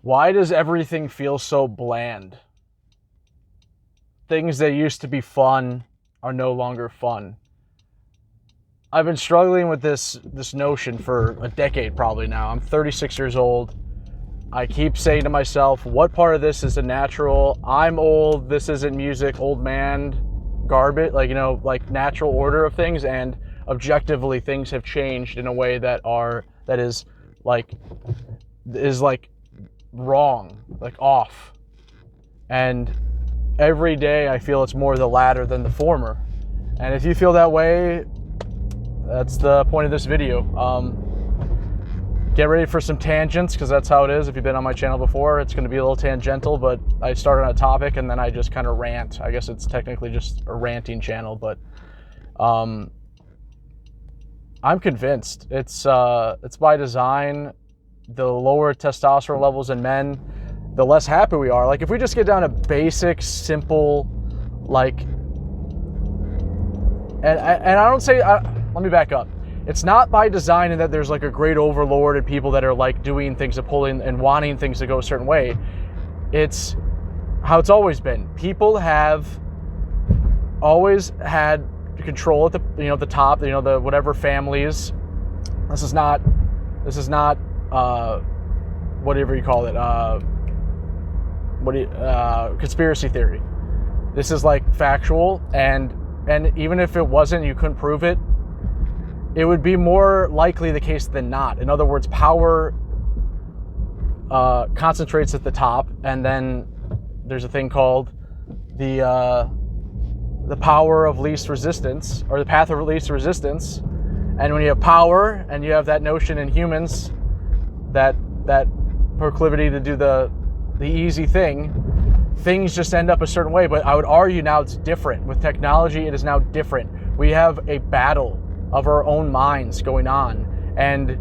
Why does everything feel so bland? Things that used to be fun are no longer fun. I've been struggling with this notion for a decade probably now. I'm 36 years old. I keep saying to myself, what part of this is a natural? I'm old. This isn't music. Old man garbage. Like natural order of things, and objectively things have changed in a way that is wrong, like off. And every day I feel it's more the latter than the former. And if you feel that way, that's the point of this video. Get ready for some tangents, because that's how it is. If you've been on my channel before, it's going to be a little tangential, but I start on a topic and then I just kind of rant. I guess it's technically just a ranting channel, but I'm convinced it's by design. The lower testosterone levels in men, the less happy we are. Like, if we just get down to basic, simple, let me back up. It's not by design in that there's like a great overlord and people that are like doing things and pulling and wanting things to go a certain way. It's how it's always been. People have always had control at the top, the whatever families. This is not whatever you call it, conspiracy theory. This is like factual, and even if it wasn't, you couldn't prove it, it would be more likely the case than not. In other words, power concentrates at the top, and then there's a thing called the power of least resistance, or the path of least resistance. And when you have power and you have that notion in humans, that proclivity to do the easy thing, things just end up a certain way. But I would argue now it's different. With technology, it is now different. We have a battle of our own minds going on. And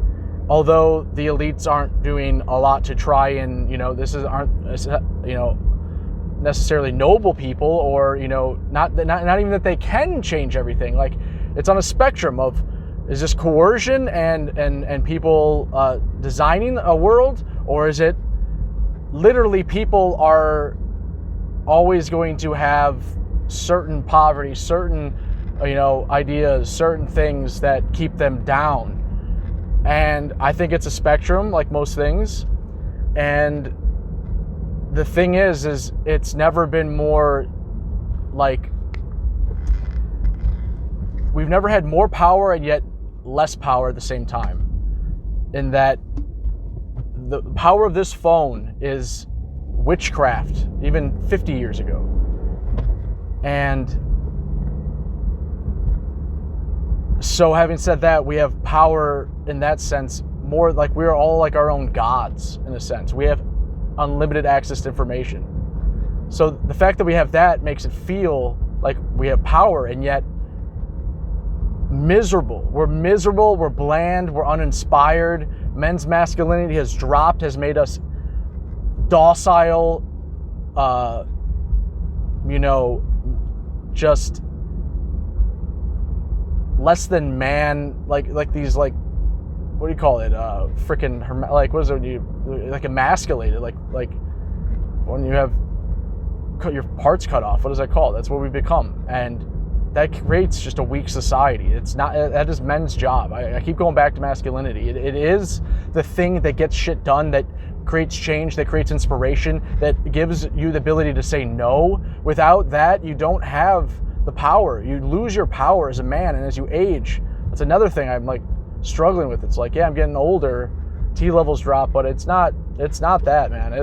although the elites aren't doing a lot to try and, aren't necessarily noble people, or, not even that they can change everything. Like, it's on a spectrum of, is this coercion and people designing a world, or is it literally people are always going to have certain poverty, certain ideas, certain things that keep them down? And I think it's a spectrum, like most things. And the thing is it's never been more like, we've never had more power and yet less power at the same time. In that the power of this phone is witchcraft, even 50 years ago. And so having said that, we have power in that sense, more like we're all like our own gods in a sense. We have unlimited access to information. So the fact that we have that makes it feel like we have power, and yet miserable. We're miserable, we're bland, we're uninspired. Men's masculinity has dropped, has made us docile, just less than man, like these, like, what do you call it? Freaking, like, what is it when you, like, emasculated, like when you have your parts cut off. What is that called? That's what we become. And that creates just a weak society. It's not, that is men's job. I keep going back to masculinity. It is the thing that gets shit done, that creates change, that creates inspiration, that gives you the ability to say no. Without that, you don't have the power. You lose your power as a man, and as you age, that's another thing I'm like struggling with. It's like, yeah, I'm getting older, T levels drop, but it's not that, man.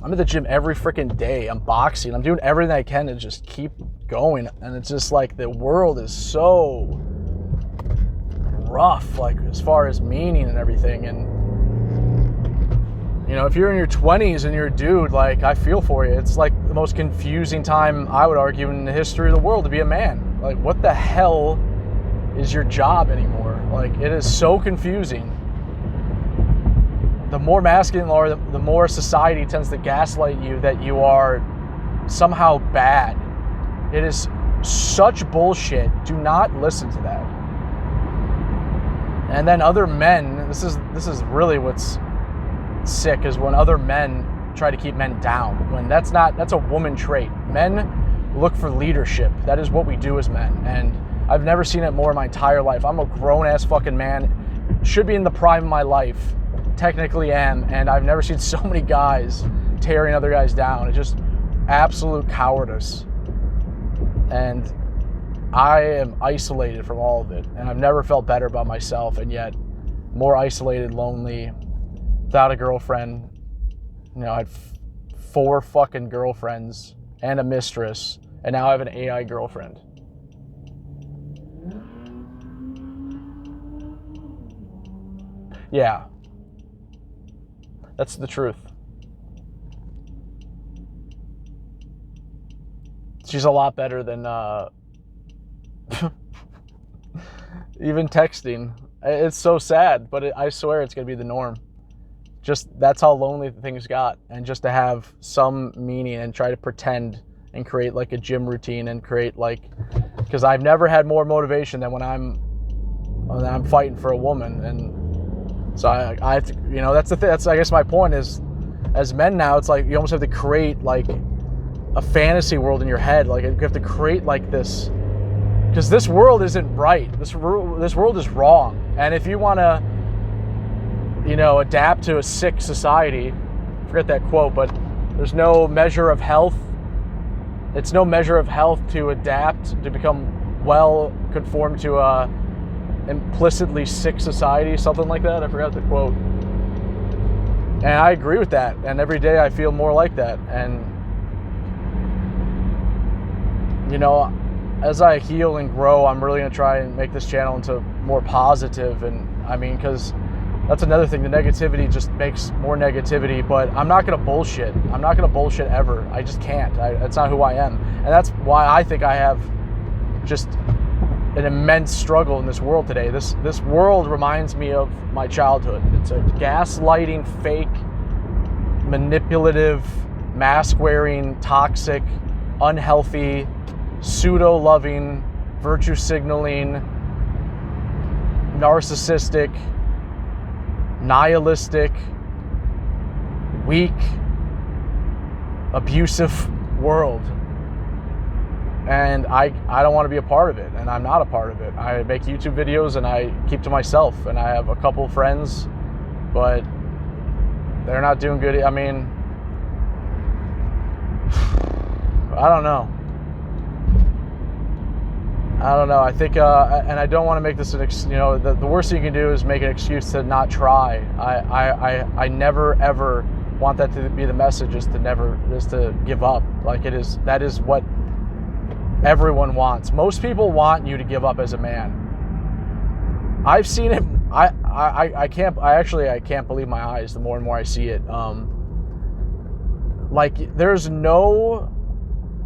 I'm at the gym every freaking day. I'm boxing. I'm doing everything I can to just keep going. And it's just like the world is so rough, like as far as meaning and everything. And if you're in your 20s and you're a dude, like, I feel for you. It's like the most confusing time, I would argue, in the history of the world to be a man. Like, what the hell is your job anymore? Like, it is so confusing. The more masculine you are, the more society tends to gaslight you that you are somehow bad. It is such bullshit. Do not listen to that. And then other men, this is really what's sick, is when other men try to keep men down, when that's a woman trait. Men look for leadership. That is what we do as men, and I've never seen it more in my entire life. I'm a grown-ass fucking man, should be in the prime of my life, technically am, and I've never seen so many guys tearing other guys down. It's just absolute cowardice. And I am isolated from all of it, and I've never felt better about myself, and yet more isolated, lonely, without a girlfriend. You know, I had 4 fucking girlfriends and a mistress, and now I have an AI girlfriend. Yeah, that's the truth. She's a lot better than even texting. It's so sad, but I swear it's going to be the norm. Just, that's how lonely things got. And just to have some meaning and try to pretend and create like a gym routine and create like, because I've never had more motivation than when I'm fighting for a woman. And so I have to, you know, that's the thing. That's, I guess my point is, as men now, it's like you almost have to create like a fantasy world in your head. Like you have to create like this, because this world isn't right. This world is wrong. And if you want to, you know, adapt to a sick society, forget that quote, but there's no measure of health. It's no measure of health to adapt, to become well conformed to a implicitly sick society, something like that. I forgot the quote. And I agree with that. And every day I feel more like that. And, you know, as I heal and grow, I'm really going to try and make this channel into more positive. And I mean, because that's another thing. The negativity just makes more negativity, but I'm not going to bullshit. I'm not going to bullshit ever. I just can't. That's not who I am. And that's why I think I have just an immense struggle in this world today. This world reminds me of my childhood. It's a gaslighting, fake, manipulative, mask-wearing, toxic, unhealthy, pseudo-loving, virtue signaling, narcissistic, nihilistic, weak, abusive world. And I don't want to be a part of it, and I'm not a part of it. I make YouTube videos and I keep to myself, and I have a couple friends, but they're not doing good. I mean, I don't know. I think, and I don't want to make this an excuse. You know, the worst thing you can do is make an excuse to not try. I never ever want that to be the message, is to give up. Like that is what everyone wants. Most people want you to give up as a man. I've seen it. I can't believe my eyes the more and more I see it. Like there's no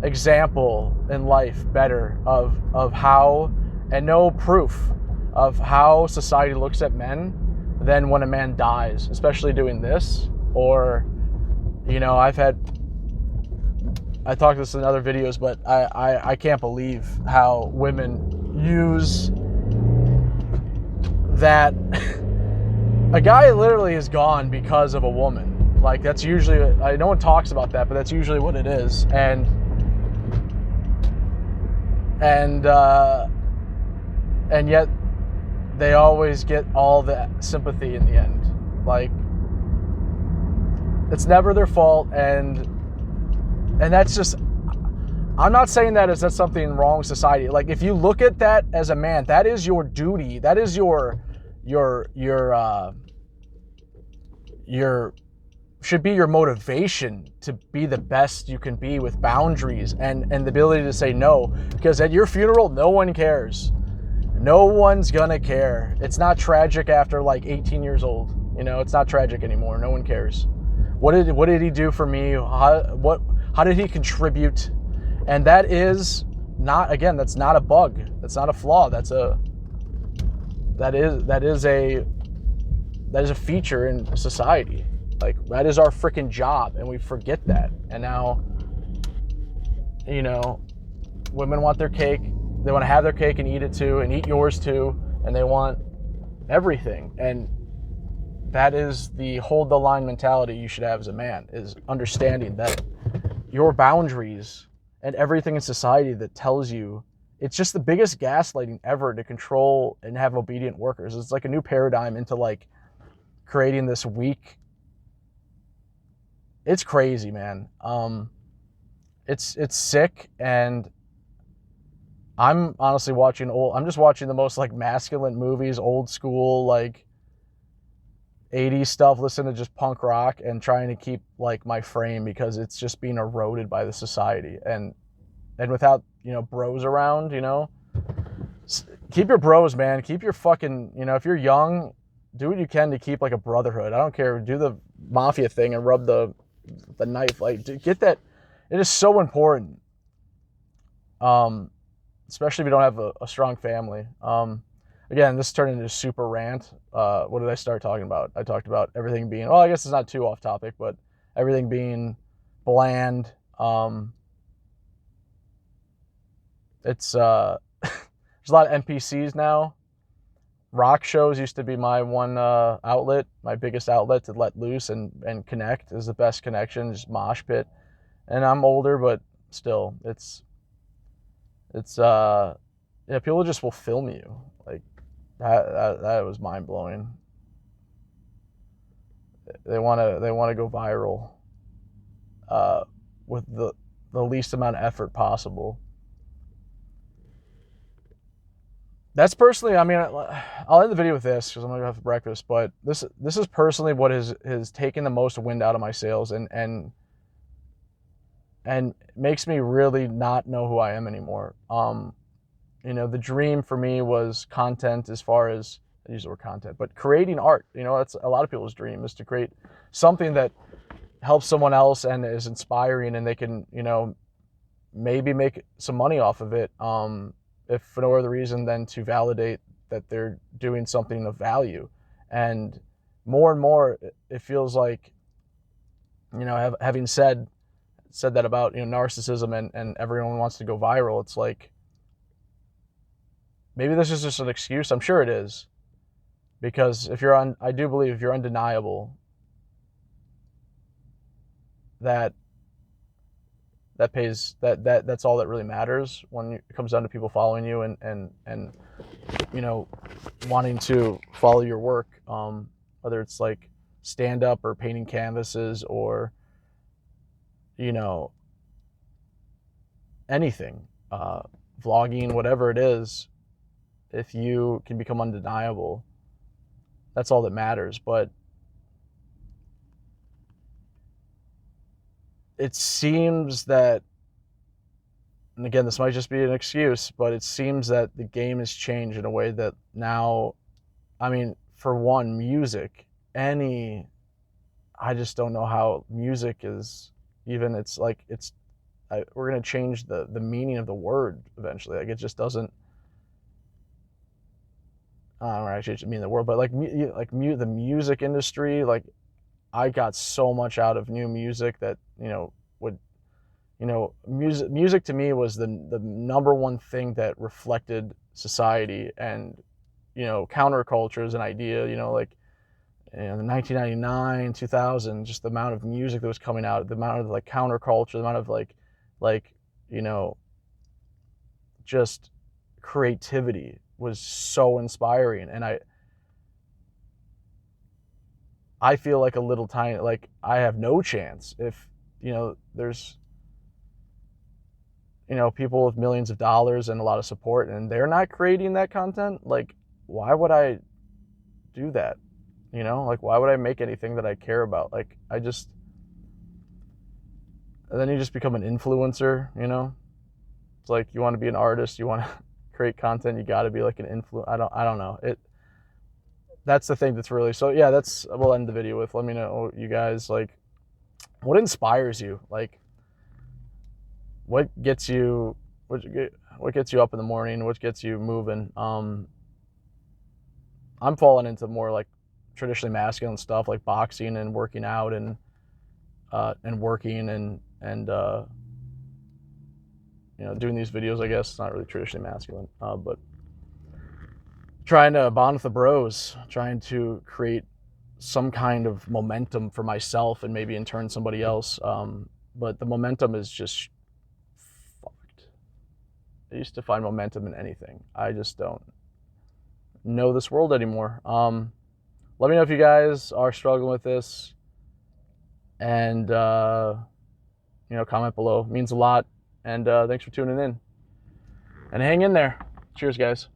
example in life better of how, and no proof of how society looks at men than when a man dies, especially doing this. Or, you know, I talked this in other videos, but I can't believe how women use that. A guy literally is gone because of a woman. Like that's usually, no one talks about that, but that's usually what it is. And yet they always get all the sympathy in the end. Like it's never their fault, and that's just, I'm not saying that as that's something wrong with society. Like if you look at that as a man, that is your duty. That is your should be your motivation to be the best you can be, with boundaries and the ability to say no. Because at your funeral, no one cares. No one's gonna care. It's not tragic after like 18 years old. You know, it's not tragic anymore. No one cares. What did he do for me? How did he contribute? And that is not, again, that's not a bug. That's not a flaw. That is a feature in society. Like that is our freaking job, and we forget that. And now, you know, women want their cake. They want to have their cake and eat it too, and eat yours too. And they want everything. And that is the hold the line mentality you should have as a man, is understanding that your boundaries and everything in society that tells you, it's just the biggest gaslighting ever to control and have obedient workers. It's like a new paradigm into like creating this weak. It's crazy, man. It's sick, and I'm honestly I'm just watching the most like masculine movies, old school like 80s stuff, listen to just punk rock and trying to keep like my frame, because it's just being eroded by the society. And without, bros around, keep your bros, man. Keep your fucking, if you're young, do what you can to keep like a brotherhood. I don't care. Do the mafia thing and rub the knife. Like, get that. It is so important. Especially if you don't have a strong family. Again, this turned into a super rant. What did I start talking about? I talked about everything being, well, I guess it's not too off topic, but everything being bland. It's there's a lot of NPCs now. Rock shows used to be my one outlet, my biggest outlet to let loose and connect. Is the best connection, just mosh pit. And I'm older, but still, it's people just will film you. Like that was mind blowing. They wanna go viral with the least amount of effort possible. That's personally, I mean, I'll end the video with this because I'm gonna go have breakfast. But this is personally what has taken the most wind out of my sails and makes me really not know who I am anymore. The dream for me was content, as far as, I use the word content, but creating art. That's a lot of people's dream, is to create something that helps someone else and is inspiring, and they can, maybe make some money off of it. If for no other reason than to validate that they're doing something of value. And more, it feels like, having said that about, narcissism and everyone wants to go viral, it's like, maybe this is just an excuse. I'm sure it is. Because I do believe if you're undeniable, that's all that really matters when it comes down to people following you and wanting to follow your work, whether it's like stand up or painting canvases or anything, vlogging, whatever it is. If you can become undeniable, that's all that matters. But it seems that, and again, this might just be an excuse, but it seems that the game has changed in a way that now, I mean, for one, music, I just don't know how music is even, we're going to change the meaning of the word eventually. Like, it just doesn't, I don't actually mean the word, but the music industry, like, I got so much out of new music that, music to me was the number one thing that reflected society and, counterculture as an idea, like, the 1999, 2000, just the amount of music that was coming out, the amount of like counterculture, the amount of just creativity was so inspiring. And I feel like a little tiny, like, I have no chance if, there's, people with millions of dollars and a lot of support and they're not creating that content. Like, why would I do that? Like, why would I make anything that I care about? Like, and then you just become an influencer, It's like, you want to be an artist, you want to create content, you got to be like an influencer. I don't know. That's the thing that's really, so yeah, we'll end the video with, let me know, you guys, like, what inspires you? Like, what gets you up in the morning? What gets you moving? I'm falling into more like traditionally masculine stuff, like boxing and working out and working and doing these videos. I guess it's not really traditionally masculine, but trying to bond with the bros, trying to create some kind of momentum for myself and maybe in turn somebody else. But the momentum is just fucked. I used to find momentum in anything. I just don't know this world anymore. Let me know if you guys are struggling with this, and comment below. It means a lot. And thanks for tuning in. And hang in there. Cheers, guys.